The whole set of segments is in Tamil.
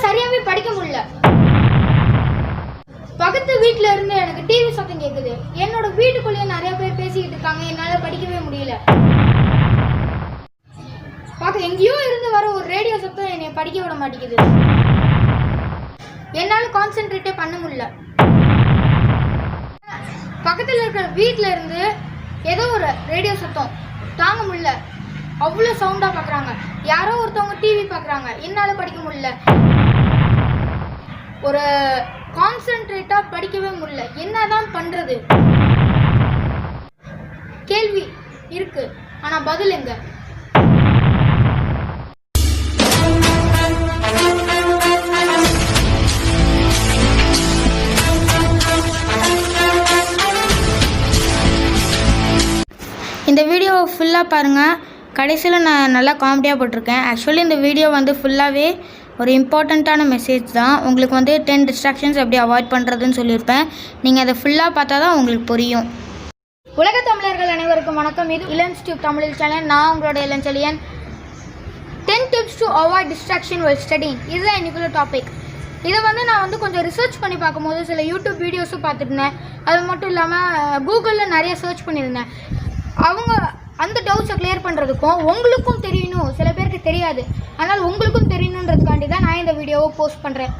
சரியாவே படிக்க முடியல. பக்கத்து வீட்டுல இருந்து எனக்கு டிவி சத்தம் கேக்குது. என்னோட வீட்டுக்குள்ளேயே நிறைய பேர் பேசிக்கிட்டு இருக்காங்க. என்னால படிக்கவே முடியல. எங்கேயோ இருந்து வர ஒரு ரேடியோ சத்தம் என்னை படிக்க விட மாட்டேங்குது. என்னால கான்சென்ட்ரேட்டே பண்ண முடியல. பக்கத்துல இருக்கிற வீட்டுல இருந்து ஏதோ ஒரு ரேடியோ சத்தம் தாங்க முடியல. அவ்வளோ சவுண்டா பாக்குறாங்க. யாரோ ஒருத்தவங்க டிவி பாக்குறாங்க. என்னால படிக்க முடியல. ஒரு கான்சென்ட்ரேட்டா படிக்கவே முடியல. என்னதான் பண்றது? கேள்வி இருக்கு, ஆனா பதில் எங்க? இந்த வீடியோவை ஃபுல்லாக பாருங்கள். கடைசியில் நான் நல்லா காமெடியாக போட்டிருக்கேன். ஆக்சுவலி இந்த வீடியோ வந்து ஃபுல்லாகவே ஒரு இம்பார்ட்டண்ட்டான மெசேஜ் தான். உங்களுக்கு வந்து 10 டிஸ்ட்ராக்ஷன்ஸ் எப்படி அவாய்ட் பண்ணுறதுன்னு சொல்லியிருப்பேன். நீங்கள் அதை ஃபுல்லாக பார்த்தா தான் உங்களுக்கு புரியும். உலக தமிழர்கள் அனைவருக்கும் வணக்கம். இது இலன்ஸ் டியூப் தமிழ் சேனல். நான் உங்களோட Ilan Chezhiyan. 10 tips to avoid distraction while studying. இதுதான் இன்னைக்குள்ள டாபிக். இதை வந்து நான் வந்து கொஞ்சம் ரிசர்ச் பண்ணி பார்க்கும்போது சில யூடியூப் வீடியோஸும் பார்த்துருந்தேன். அது மட்டும் இல்லாமல் கூகுளில் நிறைய சர்ச் பண்ணியிருந்தேன். அவங்க அந்த டவுட்ஸை கிளியர் பண்ணுறதுக்கும் உங்களுக்கும் தெரியணும், சில பேருக்கு தெரியாது, ஆனால் உங்களுக்கும் தெரியணுன்றதுக்காண்டி தான் நான் இந்த வீடியோவை போஸ்ட் பண்ணுறேன்.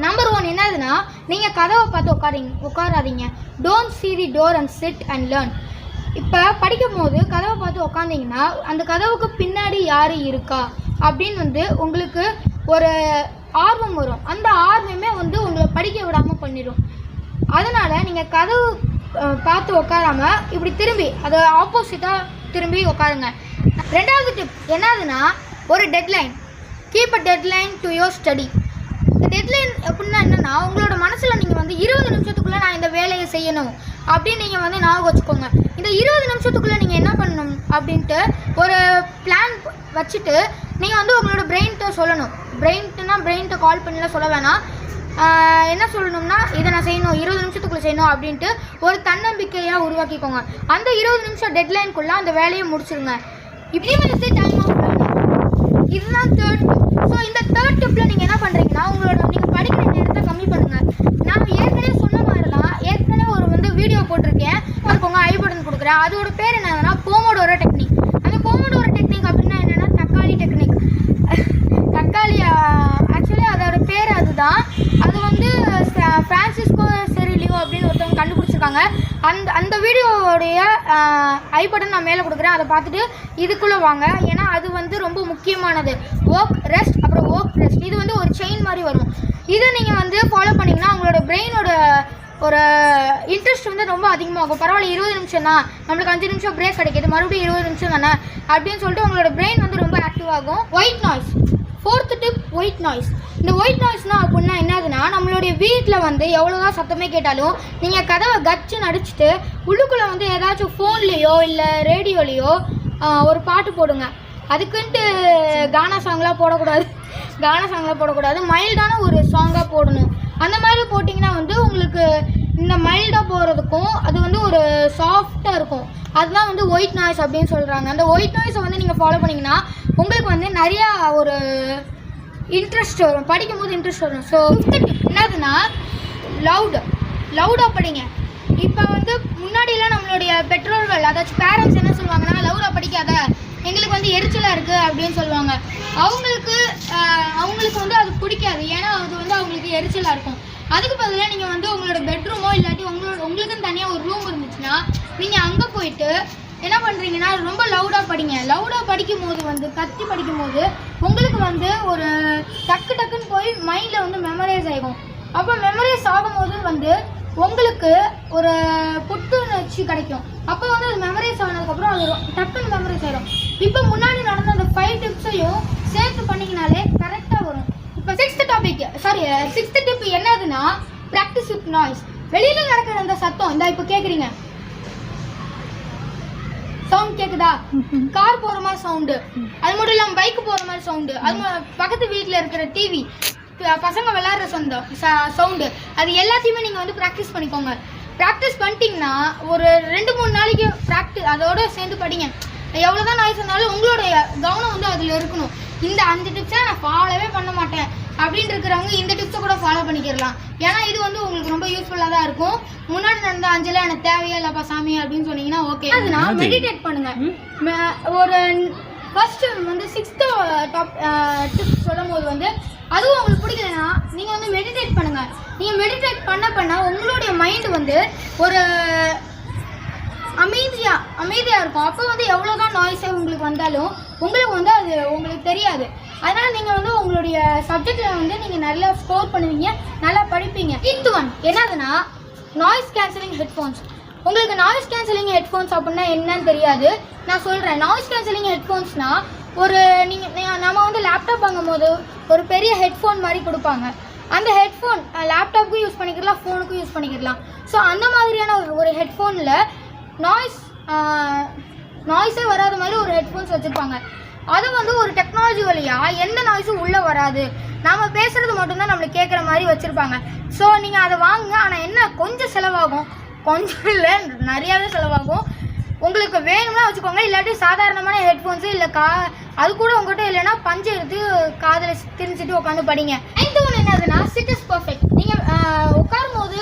நம்பர் 1 என்னதுன்னா, நீங்கள் கதவை பார்த்து உட்காராதீங்க. Don't see the door and sit and learn. இப்போ படிக்கும் போது கதவை பார்த்து உட்காந்திங்கன்னா அந்த கதவுக்கு பின்னாடி யார் இருக்கா அப்படின்னு வந்து உங்களுக்கு ஒரு ஆர்வம் வரும். அந்த ஆர்வமே வந்து உங்களை படிக்க விடாமல் பண்ணிடும். அதனால் நீங்கள் கதவு பார்த்து உட்காராம இப்படி திரும்பி அதை ஆப்போசிட்டாக திரும்பி உட்காருங்க. ரெண்டாவது டிப் என்னதுன்னா, ஒரு deadline. Keep a deadline to your study. இந்த டெட்லைன் எப்படின்னா என்னென்னா, உங்களோட மனசில் நீங்கள் வந்து 20 நிமிஷத்துக்குள்ளே நான் இந்த வேலையை செய்யணும் அப்படின்னு நீங்கள் வந்து ஞாபகம் வச்சுக்கோங்க. இந்த 20 நிமிஷத்துக்குள்ளே நீங்கள் என்ன பண்ணணும் அப்படின்ட்டு ஒரு பிளான் வச்சுட்டு நீங்கள் வந்து உங்களோட பிரெயின்கிட்ட சொல்லணும். பிரெயின்கிட்ட கால் பண்ணிலாம் சொல்ல வேணாம். என்ன சொல்லணும்னா, இதை நான் செய்யணும், 20 நிமிஷத்துக்குள்ளே செய்யணும் அப்படின்ட்டு ஒரு தன்னம்பிக்கையாக உருவாக்கிக்கோங்க. அந்த 20 நிமிஷம் டெட்லைனுக்குள்ளே அந்த வேலையை முடிச்சிருங்க. இப்படி வந்து டைம் ஆஃப் இதுதான் தேர்ட் டிப். ஸோ இந்த தேர்ட் டிப்பில் நீங்கள் என்ன பண்ணுறீங்கன்னா, நீங்கள் படிக்கிற நேரத்தை கம்மி பண்ணுங்கள். நான் ஏற்கனவே சொன்ன மாதிரி தான் ஏற்கனவே ஒரு வீடியோ போட்டிருக்கேன். அதுக்கு உங்கள் ஐபட்டன் கொடுக்குறேன். அதோட பேர் என்னன்னா போமோடோரோ டெக்னிக். அந்த போமோடோரோ டெக்னிக் அப்படின்னா என்னென்னா தக்காளி டெக்னிக். தக்காளி ஆக்சுவலி அதோட பேர் அதுதான். அது வந்து ஃப்ரான்சிஸ்கோ செரிலியோ அப்படின்னு ஒருத்தவங்க கண்டுபிடிச்சிருக்காங்க. அந்த வீடியோவுடைய ஐபட்டன் நான் மேலே கொடுக்குறேன். அதை பார்த்துட்டு இதுக்குள்ளே வாங்க. ஏன்னா அது வந்து ரொம்ப முக்கியமானது. ஒர்க் ரெஸ்ட் அப்புறம் ஒர்க் ரெஸ்ட், இது வந்து ஒரு செயின் மாதிரி வரும். இதை நீங்கள் வந்து ஃபாலோ பண்ணிங்கன்னா உங்களோட பிரெயினோட ஒரு இன்ட்ரெஸ்ட் வந்து ரொம்ப அதிகமாகும். பரவாயில்ல, 20 நிமிஷம் தான், நம்மளுக்கு 5 நிமிஷம் பிரேக் கிடைக்கிது, மறுபடியும் 20 நிமிஷம் தானே அப்படின்னு சொல்லிட்டு உங்களோட பிரெயின் வந்து ரொம்ப ஆக்டிவ் ஆகும். White noise. 4th tip, white noise. இந்த ஒயிட் நாய்ஸ்னால் அப்படின்னா என்னதுன்னா, நம்மளுடைய வீட்டில் வந்து எவ்வளோதான் சத்தமே கேட்டாலும் நீங்கள் கதவை கச்சுன்னு அடிச்சுட்டு உள்ளுக்குள்ளே வந்து ஏதாச்சும் ஃபோன்லேயோ இல்லை ரேடியோலேயோ ஒரு பாட்டு போடுங்க. அதுக்குன்ட்டு கானா சாங்லாம் போடக்கூடாது. மைல்டான ஒரு சாங்காக போடணும். அந்த மாதிரி போட்டிங்கன்னா வந்து உங்களுக்கு இந்த மைல்டாக போகிறதுக்கும் அது வந்து ஒரு சாஃப்டாக இருக்கும். அதுதான் வந்து ஒயிட் நாய்ஸ் அப்படின்னு சொல்கிறாங்க. அந்த ஒயிட் நாய்ஸை வந்து நீங்கள் ஃபாலோ பண்ணிங்கன்னா உங்களுக்கு வந்து நிறையா ஒரு இன்ட்ரெஸ்ட் வரும், படிக்கும் போது இன்ட்ரெஸ்ட் வரும். ஸோ என்னதுன்னா, லவுடாக படிங்க. இப்போ வந்து முன்னாடியெல்லாம் நம்மளுடைய பெற்றோர்கள், அதாச்சும் பேரண்ட்ஸ் என்ன சொல்லுவாங்கன்னா, லவுடாக படிக்காத, எங்களுக்கு வந்து எரிச்சலாக இருக்குது அப்படின்னு சொல்லுவாங்க. அவங்களுக்கு வந்து அது பிடிக்காது. ஏன்னா அது வந்து அவங்களுக்கு எரிச்சலாக இருக்கும். அதுக்கு பதிலாக நீங்கள் வந்து உங்களோட பெட்ரூமோ இல்லாட்டி உங்களுக்குன்னு தனியாக ஒரு ரூம் இருந்துச்சுன்னா நீங்கள் அங்கே போயிட்டு என்ன பண்ணுறீங்கன்னா ரொம்ப லவுடாக படிங்க. லவுடாக படிக்கும் போது வந்து கத்தி படிக்கும் போது உங்களுக்கு வந்து ஒரு டக்குன்னு போய் மைண்டில் வந்து மெமரைஸ் ஆகும். அப்போ மெமரைஸ் ஆகும்போது வந்து உங்களுக்கு ஒரு புத்துணர்ச்சி கிடைக்கும். அப்போ வந்து அது மெமரைஸ் ஆனதுக்கப்புறம் அது டக்குன்னு மெமரைஸ் ஆகிடும். இப்போ முன்னாடி நடந்த அந்த 5 டிப்ஸையும் சேர்த்து பண்ணிங்கனாலே கரெக்டாக வரும். இப்போ 6th டிப் என்னதுன்னா, ப்ராக்டிஸ் வித் நாய்ஸ். வெளியில் நடக்கிற அந்த சத்தம் இந்த இப்போ கேட்குறீங்க, சவுண்ட் கேக்குதா? கார் போற மாதிரி சவுண்டு, அது மட்டும் இல்லாம பைக் போற மாதிரி சவுண்டு, அது பக்கத்து வீட்டில் இருக்கிற டிவி, பசங்க விளையாடுற சவுண்டு, அது எல்லாத்தையுமே நீங்கள் வந்து ப்ராக்டிஸ் பண்ணிக்கோங்க. ப்ராக்டிஸ் பண்ணிட்டீங்கன்னா ஒரு 2-3 நாளைக்கு அதோட சேர்ந்து படிங்க. எவ்வளோதான் நாய்ஸ் இருந்தாலும் உங்களுடைய கவனம் வந்து அதில் இருக்கணும். இந்த 5 டிப்ஸை நான் ஃபாலோவே பண்ண மாட்டேன் அப்படின்னு இருக்கிறவங்க இந்த டிப்ஸை கூட ஃபாலோ பண்ணிக்கிறலாம். ஏன்னா இது வந்து உங்களுக்கு ரொம்ப யூஸ்ஃபுல்லாக தான் இருக்கும். முன்னாடி நடந்த அஞ்சலி எனக்கு தேவையா இல்லப்பா சாமி அப்படின்னு சொன்னீங்கன்னா ஓகே. அதுனா மெடிடேட் பண்ணுங்க. ஒரு ஃபர்ஸ்ட் வந்து 6th டிப்ஸ் சொல்லும் போது வந்து அதுவும் உங்களுக்கு பிடிக்கலன்னா நீங்கள் வந்து மெடிடேட் பண்ணுங்க. நீங்கள் மெடிடேட் பண்ண உங்களுடைய மைண்டு வந்து ஒரு அமைதியாக இருக்கும். அப்போ வந்து எவ்வளோதான் நாய்ஸே உங்களுக்கு வந்தாலும் உங்களுக்கு வந்து அது உங்களுக்கு தெரியாது. அதனால் நீங்கள் வந்து உங்களுடைய சப்ஜெக்டில் வந்து நீங்கள் நல்லா ஸ்கோர் பண்ணுவீங்க, நல்லா படிப்பீங்க. 8th ஒன் என்னதுன்னா நாய்ஸ் கேன்சலிங் ஹெட்ஃபோன்ஸ். உங்களுக்கு நாய்ஸ் கேன்சலிங் ஹெட்ஃபோன்ஸ் அப்படின்னா என்னன்னு தெரியாது, நான் சொல்கிறேன். நாய்ஸ் கேன்சலிங் ஹெட்ஃபோன்ஸ்னால் ஒரு நம்ம வந்து லேப்டாப் வாங்கும்போது ஒரு பெரிய ஹெட்ஃபோன் மாதிரி கொடுப்பாங்க. அந்த ஹெட்ஃபோன் லேப்டாப்புக்கும் யூஸ் பண்ணிக்கலாம், ஃபோனுக்கும் யூஸ் பண்ணிக்கலாம். ஸோ அந்த மாதிரியான ஒரு ஹெட்ஃபோனில் நாய்ஸே வராத மாதிரி ஒரு ஹெட்ஃபோன்ஸ் வச்சுருப்பாங்க. அது வந்து ஒரு டெக்னாலஜி வழியாக எந்த நாய்ஸும் உள்ளே வராது, நாம் பேசுகிறது மட்டும்தான் நம்மளுக்கு கேட்குற மாதிரி வச்சுருப்பாங்க. ஸோ நீங்கள் அதை வாங்குங்க. ஆனால் என்ன கொஞ்சம் செலவாகும், கொஞ்சம் இல்லை நிறையாவே செலவாகும். உங்களுக்கு வேணும்னா வச்சுக்கோங்க, இல்லாட்டி சாதாரணமான ஹெட்ஃபோன்ஸு இல்லை அது கூட உங்கள்கிட்ட இல்லைன்னா பஞ்சு எடுத்து காதில் திரிச்சிட்டு உட்காந்து படிங்க. 9th ஒன்று என்னதுன்னா சிட் இஸ் பர்ஃபெக்ட். நீங்கள் உட்காரும் போது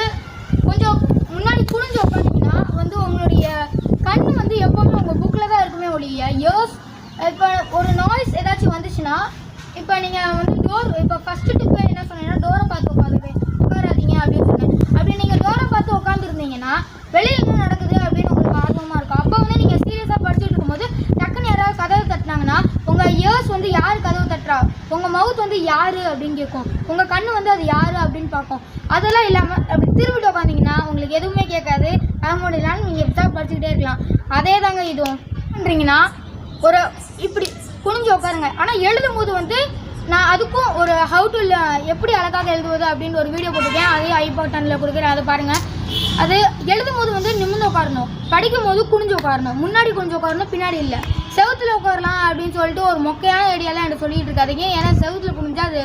கொஞ்சம் முன்னாடி குனிஞ்சு உட்காந்திங்கன்னா வந்து உங்களுடைய கண் வந்து எப்போவுமே உங்கள் புக்கில் தான் இருக்குமே ஒழிய இயர்ஸ். இப்போ ஒரு நாய்ஸ் ஏதாச்சும் வந்துச்சுன்னா இப்போ நீங்கள் வந்து இப்போ ஃபஸ்ட்டு டிப்பு என்ன சொன்னீங்கன்னா டோரை பார்த்து உட்காராதீங்க அப்படின்னு சொன்னேன். அப்படி நீங்கள் டோரை பார்த்து உட்காந்துருந்தீங்கன்னா வெளியில் என்ன நடக்குது அப்படின்னு உங்களுக்கு ஆர்வமாக இருக்கும். அப்போ வந்து நீங்கள் சீரியஸாக படிச்சுட்டு இருக்கும்போது டக்குன்னு யாராவது கதவை தட்டினாங்கன்னா உங்கள் இயர்ஸ் வந்து யார் கதவு தட்டுறா, உங்கள் மவுத் வந்து யார் அப்படின்னு கேட்கும், உங்கள் கண் வந்து அது யார் அப்படின்னு பார்க்கும். அதெல்லாம் இல்லாமல் அப்படி திரும்பிட்டு உட்காந்திங்கன்னா உங்களுக்கு எதுவுமே கேட்காது, அது முடியலான்னு நீங்கள் எப்போ படிச்சுக்கிட்டே இருக்கலாம். அதே தாங்க இதுவும் பண்ணுறீங்கன்னா ஒரு இப்படி குனிஞ்சு உட்காருங்க. ஆனால் எழுதும் போது வந்து நான் அதுக்கும் ஒரு ஹவு டு எப்படி அழகாக எழுதுவது அப்படின்னு ஒரு வீடியோ போட்டிருக்கேன், அதே ஐபட்டனில் கொடுக்குறேன், அதை பாருங்கள். அது எழுதும் போது வந்து நிமிர்ந்து உட்காரணும், படிக்கும் போது குனிஞ்சு உட்காரணும், முன்னாடி குனிஞ்சு உட்காரணும், பின்னாடி இல்லை. செவுத்தில் உட்காரலாம் அப்படின்னு சொல்லிட்டு ஒரு மொக்கையான ஐடியாலாம் எனக்கு சொல்லிட்டு இருக்காதிங்க. ஏன்னா செவுத்தில் குனிஞ்சா அது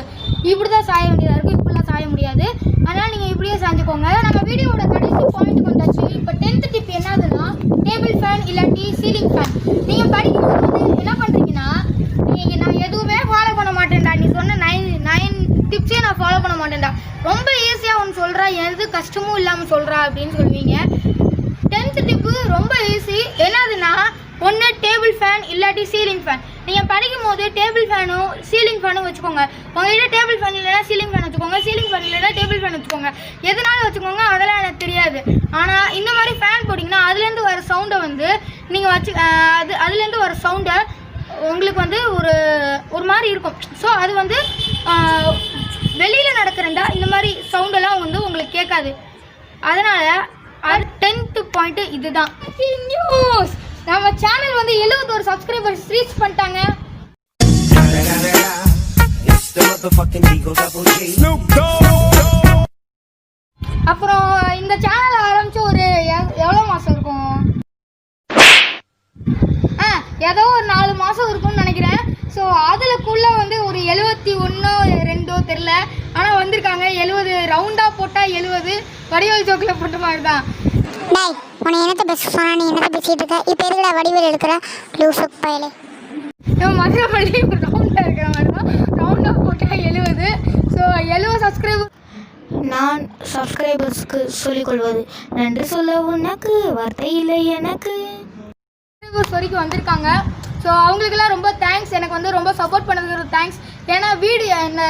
இப்படி தான் சாய வேண்டியதாக இருக்குது, இப்படிலாம் சாய முடியாது. அதனால் நீங்கள் இப்படியே சாஞ்சுக்கோங்க. நம்ம வீடியோட கடைசி பாயிண்ட் வந்தாச்சு. இப்போ 10th டிப் என்னதுன்னா டேபிள் ஃபேன் இல்லாட்டி சீலிங் ஃபேன். நீங்கள் படிக்கும்போது வந்து என்ன பண்ணுறீங்கன்னா நான் எதுவுமே ஃபாலோ பண்ண மாட்டேன்டா, நீ சொன்ன 9 டிப்ஸே நான் ஃபாலோ பண்ண மாட்டேன்டா, ரொம்ப ஈஸியாக ஒன்று சொல்கிறா, எது கஷ்டமும் இல்லாமல் சொல்கிறா அப்படின்னு சொல்லுவீங்க. 10th டிப்பு ரொம்ப ஈஸி. என்னதுன்னா ஒன்று டேபிள் ஃபேன் இல்லாட்டி சீலிங் ஃபேன். நீங்கள் படிக்கும் போது டேபிள் ஃபேனும் சீலிங் ஃபேனும் வச்சுக்கோங்க. உங்கள்கிட்ட டேபிள் ஃபேன் இல்லைனா சீலிங் ஃபேன் வச்சுக்கோங்க, சீலிங் ஃபேன் இல்லைனா டேபிள் ஃபேன் வச்சுக்கோங்க. எதனால வச்சுக்கோங்க அதெல்லாம் எனக்கு தெரியாது. ஆனால் இந்த மாதிரி ஃபேன் போட்டிங்கன்னா அதுலேருந்து வர சவுண்டை வந்து நீங்கள் அதுலேருந்து வர சவுண்டை உங்களுக்கு வந்து ஒரு மாதிரி இருக்கும். ஸோ அது வந்து வெளியில் நடக்கிறண்டா இந்த மாதிரி சவுண்டெல்லாம் வந்து உங்களுக்கு கேட்காது. அதனால் அது 10th பாயிண்ட்டு இதுதான். நியூஸ் நம்ம சேனல் வந்து 71 சப்ஸ்கிரைபர்ஸ் ரீச் பண்ணிட்டாங்க. அப்புறம் இந்த சேனல் ஆரம்பிச்சு ஒரு எவ்வளோ மாதம் இருக்கும், ஏதோ ஒரு 4 மாதம் இருக்கும்னு நினைக்கிறேன். ஸோ அதுக்குள்ளே வந்து ஒரு 71-2 தெரில, ஆனால் வந்திருக்காங்க 70. ரவுண்டாக போட்டால் 70, வடிவேல் ஜோக்கில் போட்ட மாதிரி தான். டேய் உன்னை என்னத்தை பேச சொன்னா, நீ என்னத்தை பேசிகிட்டு இருக்க? இப்போ எதுக்குடா வடிவேல் எடுக்கிற லூசு பயலே? நம்ம மதுரை பள்ளி ரவுண்டாக இருக்கிற மாதிரி தான், ரவுண்டாக போட்டால் 70. So 70 subscriber. நான் சப்ஸ்கிரைபர்ஸ்க்கு சொல்லிக்கொள்வது நன்றி சொல்ல உனக்கு வார்த்தை இல்லை எனக்கு. வரைக்கும் வந்திருக்காங்க. ஸோ அவங்களுக்கெல்லாம் ரொம்ப தேங்க்ஸ். எனக்கு வந்து ரொம்ப சப்போர்ட் பண்ணதுக்கு தேங்க்ஸ். ஏன்னா வீடியோ இந்த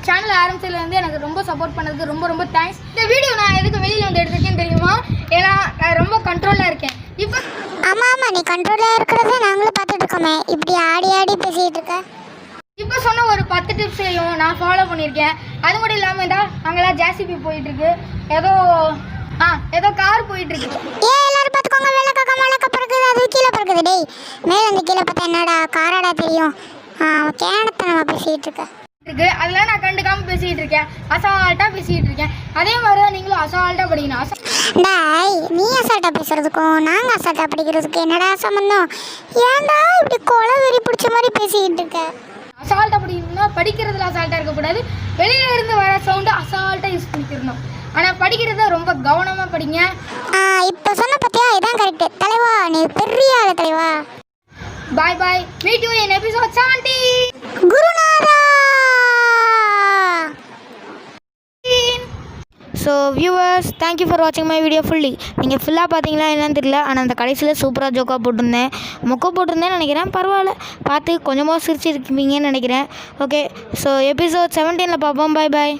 சேனல் ஆரம்பிச்சதுலேருந்து எனக்கு ரொம்ப சப்போர்ட் பண்ணதுக்கு ரொம்ப ரொம்ப தேங்க்ஸ். இந்த வீடியோ நான் எதுக்கு வெளியில் வந்து எடுத்துருக்கேன்னு தெரியுமா? ஏன்னா நான் ரொம்ப கண்ட்ரோலாக இருக்கேன் இப்போ. ஆமாம் நீ கண்ட்ரோலாக இருக்கிறத நாங்களும் பார்த்துட்டு இருக்கோமே, இப்படி ஆடி ஆடி பேசிகிட்டு இருக்க. இப்போ சொன்ன ஒரு 10 டிப்ஸையும் நான் ஃபாலோ பண்ணியிருக்கேன். அது மட்டும் இல்லாமல் தான் அங்கெல்லாம் ஜேசிபி போயிட்டுருக்கு, ஏதோ கார் போயிட்டுருக்கு. எல்லாரும் பார்த்துக்கோங்க, வெள்ளக்காக்க மழைக்க பிறகுது, அது கீழே பிறகுது. டேய் மேலே வந்து கீழே பார்த்தா என்னடா காராடா தெரியும்? கேனத்தை நம்ம பேசிகிட்டு இருக்கு. அதெல்லாம் நான் கண்டுக்காமல் பேசிகிட்டு இருக்கேன், அசால்ட்டாக பேசிகிட்டு இருக்கேன். அதே மாதிரி தான் நீங்களும் அசால்ட்டாக படிக்கணும். டேய் நீ அசால்ட்டாக பேசுகிறதுக்கும் நாங்கள் அசால்ட்டாக படிக்கிறதுக்கு என்னடா சம்மந்தம்? ஏன்டா இப்படி கொலை வெறி பிடிச்ச மாதிரி பேசிக்கிட்டு இருக்க? அசால்ட்டாக படிக்கணும்னா படிக்கிறதுல அசால்ட்டாக இருக்கக்கூடாது, வெளியில இருந்து வர சவுண்டை அசால்ட்டாக யூஸ் பண்ணிக்கிறணும். ஆனால் படிக்கிறத ரொம்ப கவனமாக படிங்க. இப்போ சொன்ன பத்தியா, இதான் கரெக்டு தலைவா, நீ பெரிய ஆளு தலைவா. பாய் பாய், மீட் யூ இன் எபிசோட் 70. குருநாதா. ஸோ வியூவர்ஸ், தேங்க்யூ ஃபார் வாட்சிங் மை வீடியோ ஃபுல்லி. நீங்கள் ஃபுல்லாக பார்த்தீங்களா என்னன்னு தெரியல, ஆனால் அந்த கடைசியில் சூப்பராக ஜோக்காக போட்டிருந்தேன், மொக்க போட்டிருந்தேன்னு நினைக்கிறேன். பரவாயில்ல, பார்த்து கொஞ்சமாக சிரிச்சிருக்கீங்கன்னு நினைக்கிறேன். ஓகே, ஸோ எபிசோட் 17 பார்ப்போம். பாய் பாய்.